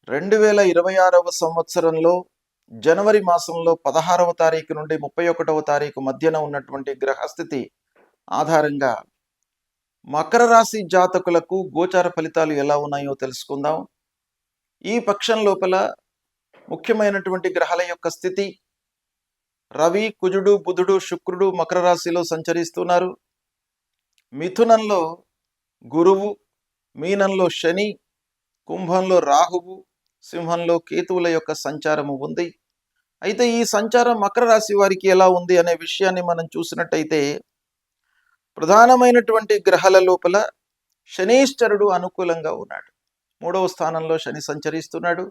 2026వ సంవత్సరంలో జనవరి మాసంలో 16వ తారీఖు నుండి 31వ తారీఖు మధ్యన ఉన్నటువంటి గ్రహస్థితి ఆధారంగా మకర రాశి జాతకులకు గోచార ఫలితాలు ఎలా ఉన్నాయో తెలుసుకుందాం. ఈ పక్షం లోపల ముఖ్యమైనటువంటి గ్రహాల యొక్క స్థితి: రవి, కుజుడు, బుధుడు, శుక్రుడు మకర రాశిలో సంచరిస్తున్నారు. మిథునంలో గురువు, మీనంలో శని, కుంభంలో రాహువు, సింహంలో కేతువుల యొక్క సంచారము ఉంది. అయితే ఈ సంచారం మకర రాశి వారికి ఎలా ఉంది అనే విషయాన్ని మనం చూసినట్టయితే, ప్రధానమైనటువంటి గ్రహాల లోపల శనీశ్వరుడు అనుకూలంగా ఉన్నాడు. 3వ స్థానంలో శని సంచరిస్తున్నాడు.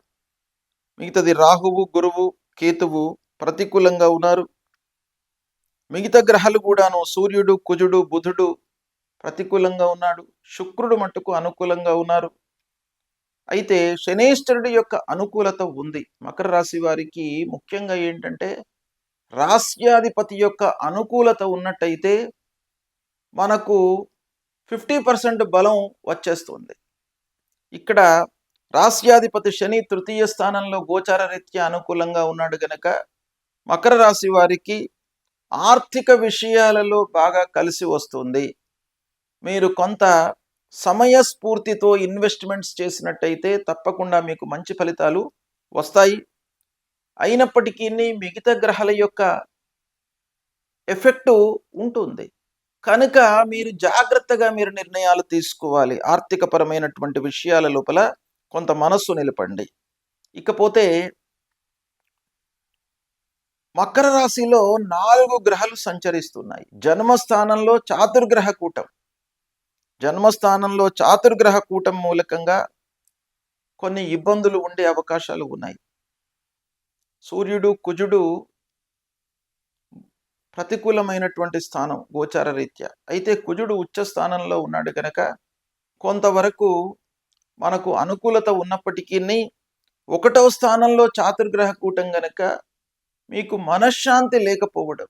మిగతాది రాహువు, గురువు, కేతువు ప్రతికూలంగా ఉన్నారు. మిగతా గ్రహాలు కూడాను సూర్యుడు, కుజుడు, బుధుడు ప్రతికూలంగా ఉన్నాడు. శుక్రుడు మట్టుకు అనుకూలంగా ఉన్నారు. అయితే శనీశ్వరుడి యొక్క అనుకూలత ఉంది. మకర రాశి వారికి ముఖ్యంగా ఏంటంటే, రాస్యాధిపతి యొక్క అనుకూలత ఉన్నట్టయితే మనకు 50% బలం వచ్చేస్తుంది. ఇక్కడ రాస్యాధిపతి శని తృతీయ స్థానంలో గోచార రీత్యా అనుకూలంగా ఉన్నాడు గనక మకర రాశి వారికి ఆర్థిక విషయాలలో బాగా కలిసి వస్తుంది. మీరు కొంత సమయస్ఫూర్తితో ఇన్వెస్ట్మెంట్స్ చేసినట్టయితే తప్పకుండా మీకు మంచి ఫలితాలు వస్తాయి. అయినప్పటికీ మిగతా గ్రహాల యొక్క ఎఫెక్టు ఉంటుంది కనుక మీరు జాగ్రత్తగా నిర్ణయాలు తీసుకోవాలి. ఆర్థికపరమైనటువంటి విషయాల లోపల కొంత మనస్సు నిలపండి. ఇకపోతే మకర రాశిలో 4 గ్రహాలు సంచరిస్తున్నాయి. జన్మస్థానంలో చాతుర్గ్రహ కూటం మూలకంగా కొన్ని ఇబ్బందులు ఉండే అవకాశాలు ఉన్నాయి. సూర్యుడు, కుజుడు ప్రతికూలమైనటువంటి స్థానం గోచార రీత్యా. అయితే కుజుడు ఉచ్చ స్థానంలో ఉన్నాడు కనుక కొంతవరకు మనకు అనుకూలత ఉన్నప్పటికీ 1వ స్థానంలో చాతుర్గ్రహ కూటం గనక మీకు మనశ్శాంతి లేకపోవడం,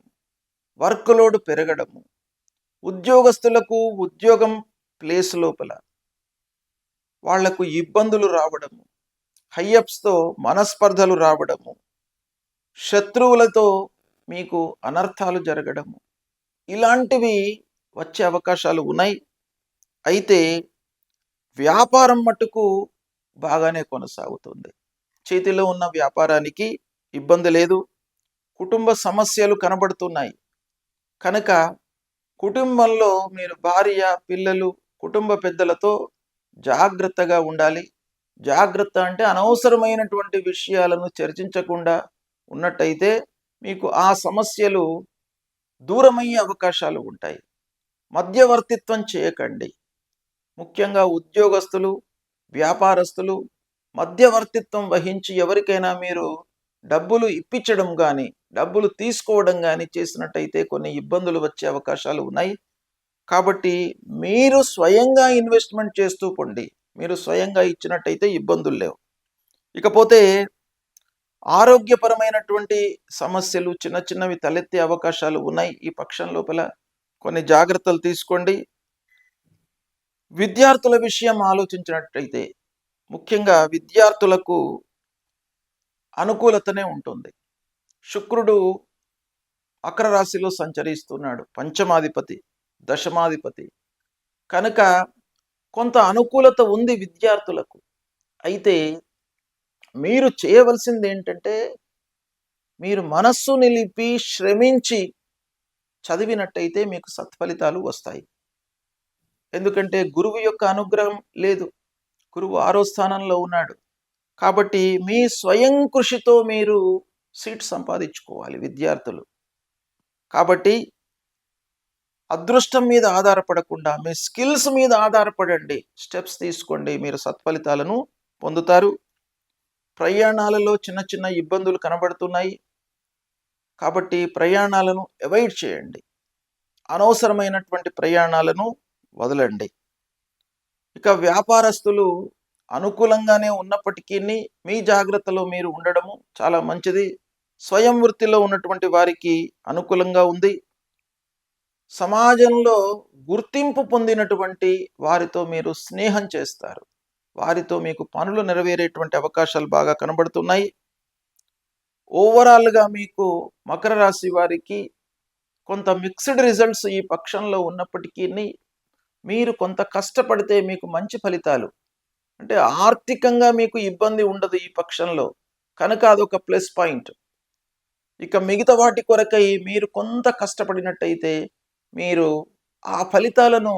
వర్క్ లోడ్ పెరగడము, ఉద్యోగస్తులకు ఉద్యోగం ప్లేస్ లోపల వాళ్లకు ఇబ్బందులు రావడము, హైయప్స్తో మనస్పర్ధలు రావడము, శత్రువులతో మీకు అనర్థాలు జరగడము, ఇలాంటివి వచ్చే అవకాశాలు ఉన్నాయి. అయితే వ్యాపారం మట్టుకు బాగానే కొనసాగుతుంది. చేతిలో ఉన్న వ్యాపారానికి ఇబ్బంది లేదు. కుటుంబ సమస్యలు కనబడుతున్నాయి కనుక కుటుంబంలో మీరు భార్య, పిల్లలు, కుటుంబ పెద్దలతో జాగ్రత్తగా ఉండాలి. జాగ్రత్త అంటే అనవసరమైనటువంటి విషయాలను చర్చించకుండా ఉన్నట్టయితే మీకు ఆ సమస్యలు దూరమయ్యే అవకాశాలు ఉంటాయి. మధ్యవర్తిత్వం చేయకండి. ముఖ్యంగా ఉద్యోగస్తులు, వ్యాపారస్తులు మధ్యవర్తిత్వం వహించి ఎవరికైనా మీరు డబ్బులు ఇప్పించడం కానీ డబ్బులు తీసుకోవడం కానీ చేసినట్టయితే కొన్ని ఇబ్బందులు వచ్చే అవకాశాలు ఉన్నాయి. కాబట్టి మీరు స్వయంగా ఇన్వెస్ట్మెంట్ చేస్తూ పొండి. మీరు స్వయంగా ఇచ్చినట్టయితే ఇబ్బందులు లేవు. ఇకపోతే ఆరోగ్యపరమైనటువంటి సమస్యలు చిన్న చిన్నవి తలెత్తే అవకాశాలు ఉన్నాయి. ఈ పక్షం లోపల కొన్ని జాగ్రత్తలు తీసుకోండి. విద్యార్థుల విషయం ఆలోచించినట్టయితే ముఖ్యంగా విద్యార్థులకు అనుకూలతనే ఉంటుంది. శుక్రుడు మకర రాశిలో సంచరిస్తున్నాడు. పంచమాధిపతి, దశమాధిపతి కనుక కొంత అనుకూలత ఉంది విద్యార్థులకు. అయితే మీరు చేయవలసింది ఏంటంటే, మీరు మనస్సు నిలిపి శ్రమించి చదివినట్టయితే మీకు సత్ఫలితాలు వస్తాయి. ఎందుకంటే గురువు యొక్క అనుగ్రహం లేదు. గురువు 6వ స్థానంలో ఉన్నాడు. కాబట్టి మీ స్వయం కృషితో మీరు సీట్ సంపాదించుకోవాలి విద్యార్థులు. కాబట్టి అదృష్టం మీద ఆధారపడకుండా మీ స్కిల్స్ మీద ఆధారపడండి. స్టెప్స్ తీసుకోండి, మీరు సత్ఫలితాలను పొందుతారు. ప్రయాణాలలో చిన్న చిన్న ఇబ్బందులు కనబడుతున్నాయి కాబట్టి ప్రయాణాలను అవాయిడ్ చేయండి. అనవసరమైనటువంటి ప్రయాణాలను వదలండి. ఇక వ్యాపారస్తులు అనుకూలంగానే ఉన్నప్పటికీ మీ జాగ్రత్తలో మీరు ఉండడము చాలా మంచిది. స్వయం వృత్తిలో ఉన్నటువంటి వారికి అనుకూలంగా ఉంది. సమాజంలో గుర్తింపు పొందినటువంటి వారితో మీరు స్నేహం చేస్తారు. వారితో మీకు పనులు నెరవేరేటువంటి అవకాశాలు బాగా కనబడుతున్నాయి. ఓవరాల్గా మీకు మకర రాశి వారికి కొంత మిక్స్డ్ రిజల్ట్స్ ఈ పక్షంలో ఉన్నప్పటికీ మీరు కొంత కష్టపడితే మీకు మంచి ఫలితాలు, అంటే ఆర్థికంగా మీకు ఇబ్బంది ఉండదు ఈ పక్షంలో, కనుక అదొక ప్లస్ పాయింట్. ఇక మిగతా వాటి కొరకై మీరు కొంత కష్టపడినట్టయితే మీరు ఆ ఫలితాలను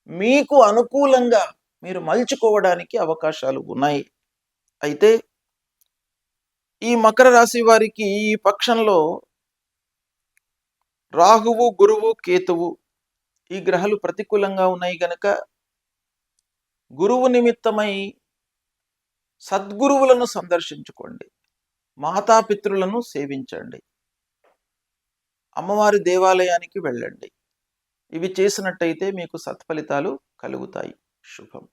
మీకు అనుకూలంగా మీరు మలుచుకోవడానికి అవకాశాలు ఉన్నాయి. అయితే ఈ మకర రాశి వారికి ఈ పక్షంలో రాహువు, గురువు, కేతువు ఈ గ్రహాలు ప్రతికూలంగా ఉన్నాయి గనక గురువు నిమిత్తమై సద్గురువులను సందర్శించుకోండి, మాతాపితృలను సేవించండి, అమ్మవారి దేవాలయానికి వెళ్ళండి. ఇవి చేసినట్టయితే మీకు సత్ఫలితాలు కలుగుతాయి. శుభం.